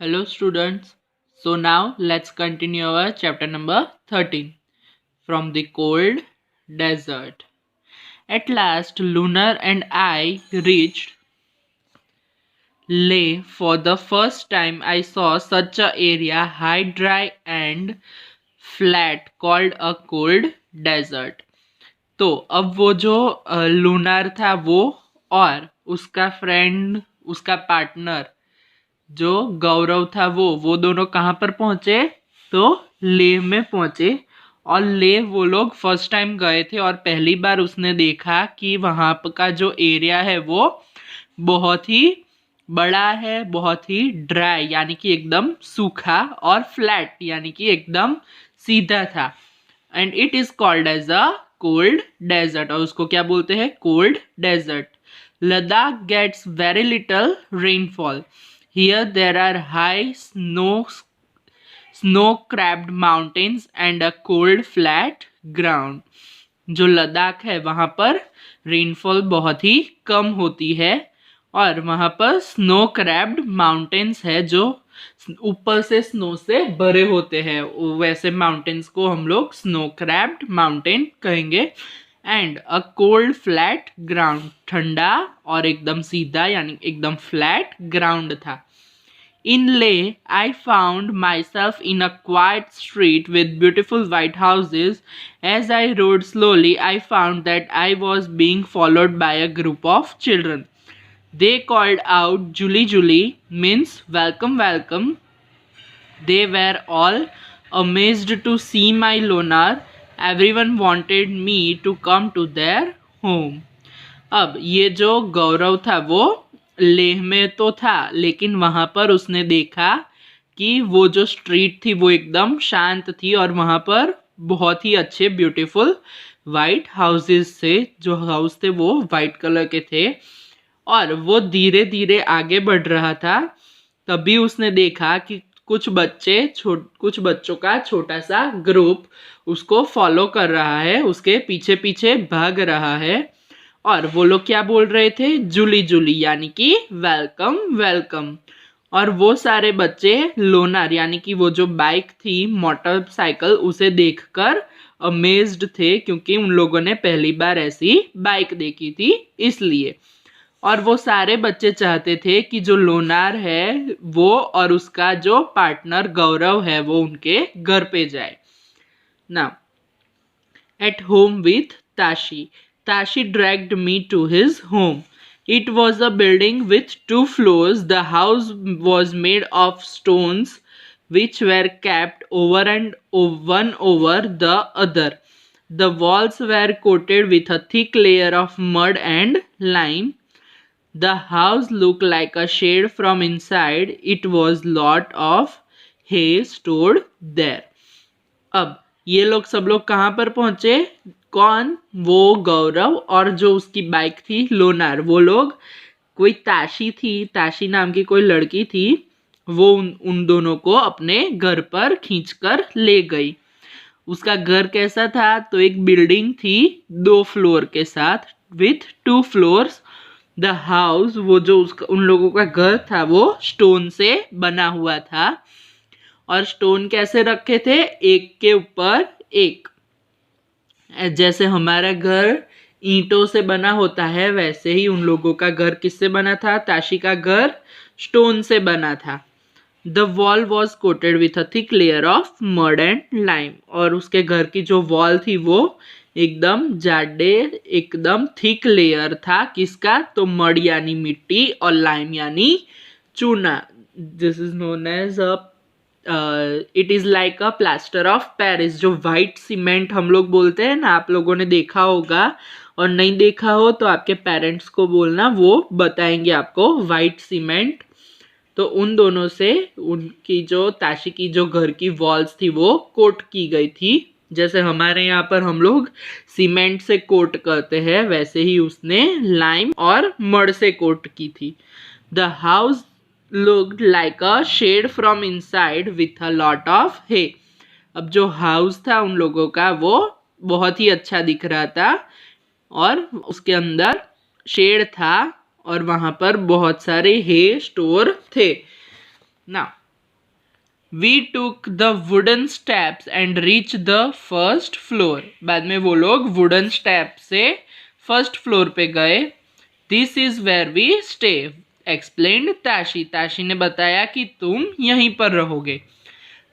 Hello students. So now let's continue our chapter number 13 from the cold desert. At last Lunar and I reached Leh. For the first time I saw such a area high, dry and flat called a cold desert. तो अब वो जो lunar था वो और उसका friend उसका partner जो गौरव था वो दोनों कहाँ पर पहुंचे तो लेह में पहुंचे। और लेह वो लोग फर्स्ट टाइम गए थे और पहली बार उसने देखा कि वहाँ का जो एरिया है वो बहुत ही बड़ा है, बहुत ही ड्राई यानी कि एकदम सूखा और फ्लैट यानी कि एकदम सीधा था। And it is called as a cold desert और उसको क्या बोलते हैं cold desert. Ladakh gets very little rainfall. Here there are high snow-capped mountains and a cold flat ground. जो लद्दाख है वहाँ पर रेनफॉल बहुत ही कम होती है और वहाँ पर स्नो क्रैब्ड माउंटेन्स है जो ऊपर से स्नो से भरे होते हैं। वैसे माउंटेन्स को हम लोग स्नो क्रैब्ड माउंटेन कहेंगे। And a cold flat ground, ठंडा और एकदम सीधा यानी एकदम फ्लैट ग्राउंड था। In Leh, I found myself in a quiet street with beautiful white houses. As I rode slowly, I found that I was being followed by a group of children. They called out Julie Julie, means welcome, welcome. They were all amazed to see my Lonar. Everyone wanted me to come to their home. अब ये जो गौरव था वो लेह में तो था लेकिन वहाँ पर उसने देखा कि वो जो स्ट्रीट थी वो एकदम शांत थी और वहाँ पर बहुत ही अच्छे ब्यूटीफुल वाइट हाउसेस थे। जो हाउस थे वो वाइट कलर के थे और वो धीरे धीरे आगे बढ़ रहा था। तभी उसने देखा कि कुछ बच्चों का छोटा सा ग्रुप उसको फॉलो कर रहा है, उसके पीछे पीछे भाग रहा है और वो लोग क्या बोल रहे थे जूली जूली यानी कि वेलकम वेलकम। और वो सारे बच्चे लोनार यानी कि वो जो बाइक थी मोटरसाइकिल उसे देखकर अमेज्ड थे क्योंकि उन लोगों ने पहली बार ऐसी बाइक देखी थी इसलिए। और वो सारे बच्चे चाहते थे कि जो लोनार है वो और उसका जो पार्टनर गौरव है वो उनके घर पे जाए ना। At home with Tashi, Tashi dragged me to his home. It was a building with 2 floors. The house was made of stones which were capped over and one over the other. The walls were coated with a thick layer of mud and lime. The house looked like a shed from inside. It was lot of hay stored there. अब ये लोग सब लोग कहाँ पर पहुंचे? कौन? वो गौरव और जो उसकी बाइक थी लोनार। वो लोग कोई ताशी थी, ताशी नाम की कोई लड़की थी, वो उन दोनों को अपने घर पर खींचकर ले गई। उसका घर कैसा था? तो एक बिल्डिंग थी 2 फ्लोर के साथ विथ 2 फ्लोर्स। द हाउस, वो जो उसका उन लोगों का घर था वो स्टोन से बना हुआ था। और स्टोन कैसे रखे थे? एक के ऊपर एक। जैसे हमारा घर ईंटों से बना होता है वैसे ही उन लोगों का घर किससे बना था? ताशी का घर स्टोन से बना था। The wall was coated with a thick layer of mud and lime. और उसके घर की जो वॉल थी वो एकदम जाडे एकदम थिक लेयर था। किसका? तो मड यानी मिट्टी और लाइम यानी चूना। This is known as a it is like a plaster of Paris. जो वाइट सीमेंट हम लोग बोलते हैं ना, आप लोगों ने देखा होगा और नहीं देखा हो तो आपके पेरेंट्स को बोलना, वो बताएंगे आपको वाइट सीमेंट। तो उन दोनों से उनकी जो ताशी की जो घर की वॉल्स थी वो कोट की गई थी। जैसे हमारे यहाँ पर हम लोग सीमेंट से कोट करते हैं वैसे ही उसने लाइम और मड से कोट की थी। The house looked like a shed from inside with a lot of hay. अब जो हाउस था उन लोगों का वो बहुत ही अच्छा दिख रहा था और उसके अंदर शेड था और वहाँ पर बहुत सारे हे स्टोर थे ना। We took the wooden steps and reach the first floor. बाद में वो लोग वुडन स्टेप से फर्स्ट फ्लोर पे गए। This is where we stay, explained Tashi. Tashi ने बताया कि तुम यहीं पर रहोगे।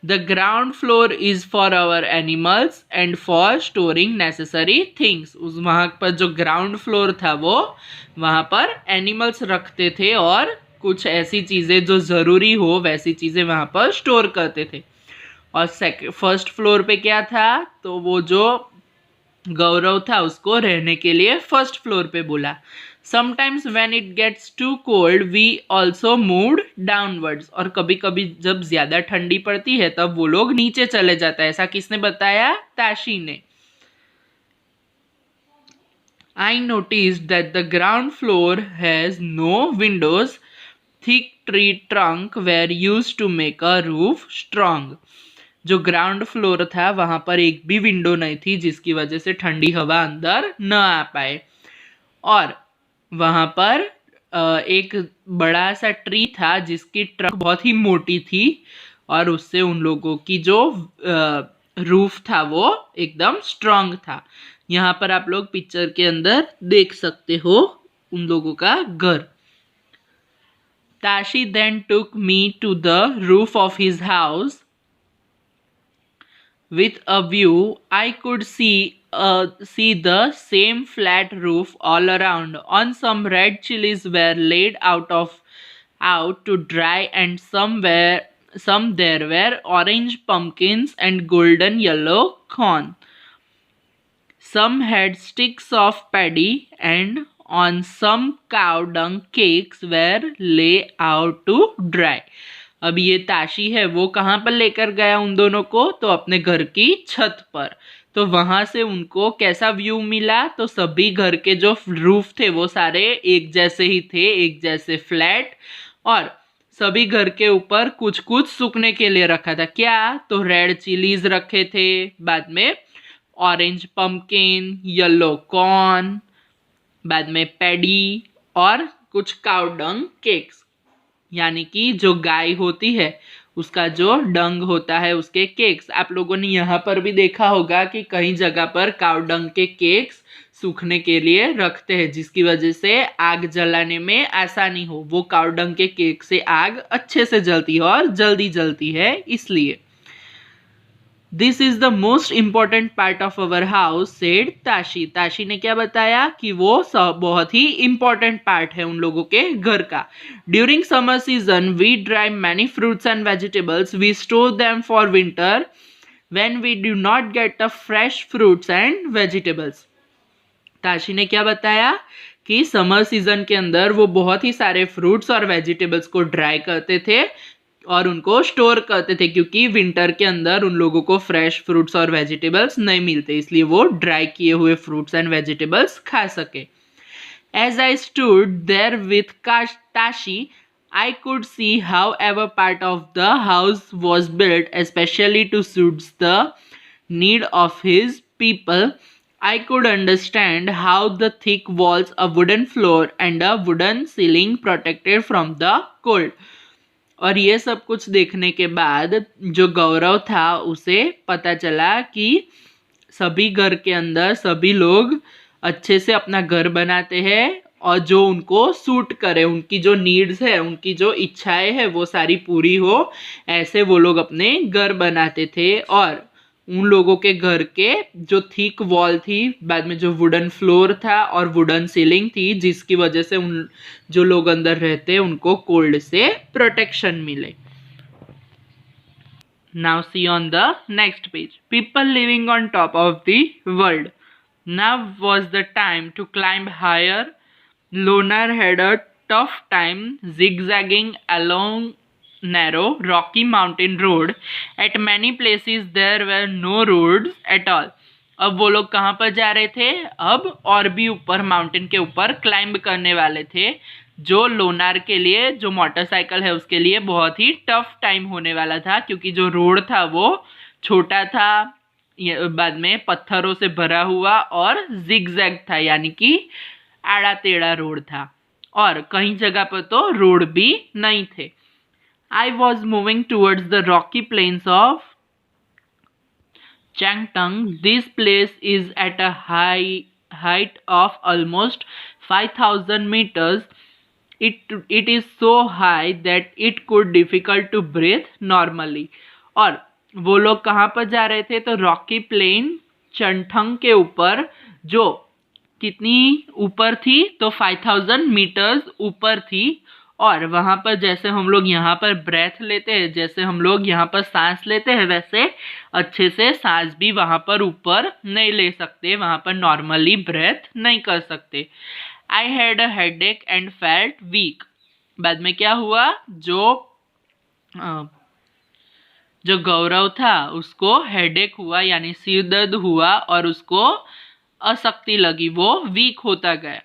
The ground floor is for our animals and for storing necessary things. उस वहाँ पर जो ग्राउंड फ्लोर था वो वहाँ पर एनिमल्स रखते थे और कुछ ऐसी चीज़ें जो ज़रूरी हो वैसी चीज़ें वहाँ पर स्टोर करते थे। और फर्स्ट फ्लोर पे क्या था, तो वो जो गौरव था उसको रहने के लिए फर्स्ट फ्लोर पे बोला। Sometimes when it gets too cold we also moved downwards. और कभी कभी जब ज़्यादा ठंडी पड़ती है तब वो लोग नीचे चले जाता है। ऐसा किसने बताया? ताशी ने। I noticed that the ground floor has no windows. Thick tree trunk were used to make a roof strong. जो ग्राउंड फ्लोर था वहाँ पर एक भी विंडो नहीं थी जिसकी वजह से ठंडी हवा अंदर न आ पाए। और वहाँ पर एक बड़ा सा ट्री था जिसकी ट्रंक बहुत ही मोटी थी और उससे उन लोगों की जो रूफ था वो एकदम स्ट्रांग था। यहाँ पर आप लोग पिक्चर के अंदर देख सकते हो उन लोगों का घर। Tashi then took me to the roof of his house. With a view, I could see the same flat roof all around. On some red chilies were laid out to dry, and some there were orange pumpkins and golden yellow corn. Some had sticks of paddy, and on some cow dung cakes were lay out to dry. अब ये ताशी है वो कहाँ पर लेकर गया उन दोनों को, तो अपने घर की छत पर। तो वहां से उनको कैसा व्यू मिला, तो सभी घर के जो रूफ थे वो सारे एक जैसे ही थे, एक जैसे फ्लैट। और सभी घर के ऊपर कुछ कुछ सूखने के लिए रखा था। क्या? तो रेड चिलीज रखे थे, बाद में ऑरेंज पम्पकिन, येलो कॉर्न, बाद में पैडी और कुछ काउ डंग केक्स, यानी कि जो गाय होती है उसका जो डंग होता है उसके केक्स। आप लोगों ने यहाँ पर भी देखा होगा कि कई जगह पर काउ डंग के केक्स सूखने के लिए रखते हैं जिसकी वजह से आग जलाने में आसानी हो। वो काउ डंग के केक से आग अच्छे से जलती है और जल्दी जलती है इसलिए। This is the most important part of our house, said Tashi. Tashi ने क्या बताया कि वो बहुत ही इम्पॉर्टेंट पार्ट है उन लोगों के घर का। During summer season we dry many fruits and vegetables, we store them for winter when we do not get the fresh fruits and vegetables. Tashi ने क्या बताया कि समर सीजन के अंदर वो बहुत ही सारे फ्रूट्स और वेजिटेबल्स को ड्राई करते थे और उनको स्टोर करते थे क्योंकि विंटर के अंदर उन लोगों को फ्रेश फ्रूट्स और वेजिटेबल्स नहीं मिलते, इसलिए वो ड्राई किए हुए फ्रूट्स एंड वेजिटेबल्स खा सके। As I stood there with Tashi I could see however part of the house was built especially to suit the need of his people. I could understand how the thick walls, a wooden floor and a wooden ceiling protected from the cold. और ये सब कुछ देखने के बाद जो गौरव था उसे पता चला कि सभी घर के अंदर सभी लोग अच्छे से अपना घर बनाते हैं और जो उनको सूट करे, उनकी जो नीड्स है, उनकी जो इच्छाएं है वो सारी पूरी हो, ऐसे वो लोग अपने घर बनाते थे। और उन लोगों के घर के जो थिक वॉल थी, बाद में जो वुडन फ्लोर था और वुडन सीलिंग थी जिसकी वजह से उन जो लोग अंदर रहते उनको कोल्ड से प्रोटेक्शन मिले। Now see on the next page, people living on top of the world. Now was the time to climb higher. Lonar had a tough time zigzagging along narrow rocky mountain road. At many places there were no roads at all. अब वो लोग कहाँ पर जा रहे थे? अब और भी ऊपर माउंटेन के ऊपर क्लाइंब करने वाले थे, जो लोनार के लिए, जो मोटरसाइकिल है उसके लिए बहुत ही टफ टाइम होने वाला था क्योंकि जो रोड था वो छोटा था, बाद में पत्थरों से भरा हुआ और जिगजैग था, यानी कि आड़ा टेढ़ा रोड था और कहीं जगह पर तो रोड भी नहीं थे। I was moving towards the rocky plains of Changtung. This place is at a height of almost 5,000 meters. It is so high that it could difficult to breathe normally. और वो लोग कहाँ पर जा रहे थे? तो रॉकी प्लेन चंठंग के ऊपर, जो कितनी ऊपर थी? तो 5,000 मीटर्स ऊपर थी। और वहाँ पर जैसे हम लोग यहाँ पर ब्रेथ लेते हैं, जैसे हम लोग यहाँ पर सांस लेते हैं, वैसे अच्छे से सांस भी वहाँ पर ऊपर नहीं ले सकते, वहाँ पर नॉर्मली ब्रेथ नहीं कर सकते। I had a headache and felt weak. बाद में क्या हुआ? जो गौरव था उसको हेडेक हुआ, यानी सिर दर्द हुआ, और उसको अशक्ति लगी, वो वीक होता गया।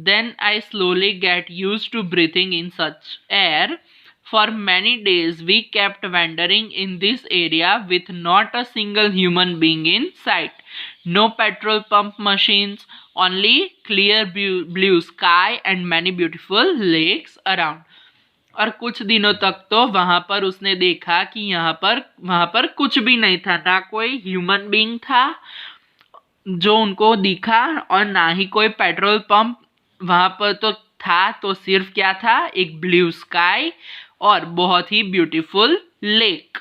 Then I slowly get used to breathing in such air. For many days we kept wandering in this area with not a single human being in sight. No petrol pump machines, only clear blue sky and many beautiful lakes around. और कुछ दिनों तक तो वहाँ पर उसने देखा कि वहाँ पर कुछ भी नहीं था, ना कोई ह्यूमन बीइंग था जो उनको दिखा, और ना ही कोई पेट्रोल पंप वहाँ पर तो था। तो सिर्फ क्या था? एक ब्लू स्काई और बहुत ही beautiful lake.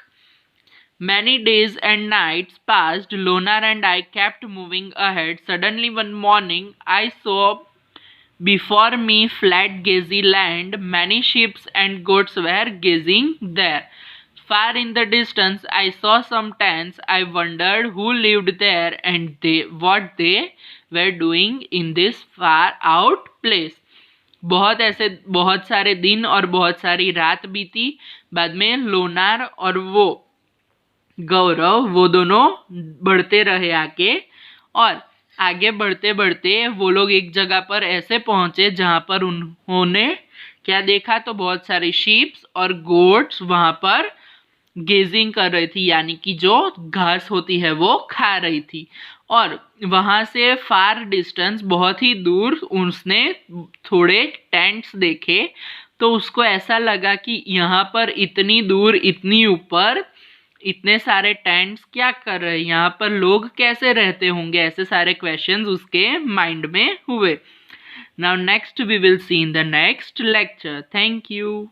Many days and nights passed. Lonar and I kept moving ahead. Suddenly one morning I saw before me flat gazing land. Many sheep and goats were gazing there. Far in the distance I saw some tents. I wondered who lived there and what they were doing in this far out place. बहुत सारे दिन और बहुत सारी रात बीती। बाद में लोनार और वो गौरव, वो दोनों बढ़ते रहे आगे, और आगे बढ़ते बढ़ते वो लोग एक जगह पर ऐसे पहुंचे जहां पर उन्होंने क्या देखा? तो बहुत सारी शीप्स और गोट्स वहां पर गेजिंग कर रही थी, यानी कि जो घास होती है वो खा रही थी। और वहां से फार डिस्टेंस, बहुत ही दूर, उसने थोड़े टेंट्स देखे। तो उसको ऐसा लगा कि यहाँ पर इतनी दूर, इतनी ऊपर इतने सारे टेंट्स क्या कर रहे हैं, यहाँ पर लोग कैसे रहते होंगे? ऐसे सारे क्वेश्चंस उसके माइंड में हुए। Now next we will see in the next lecture. Thank you.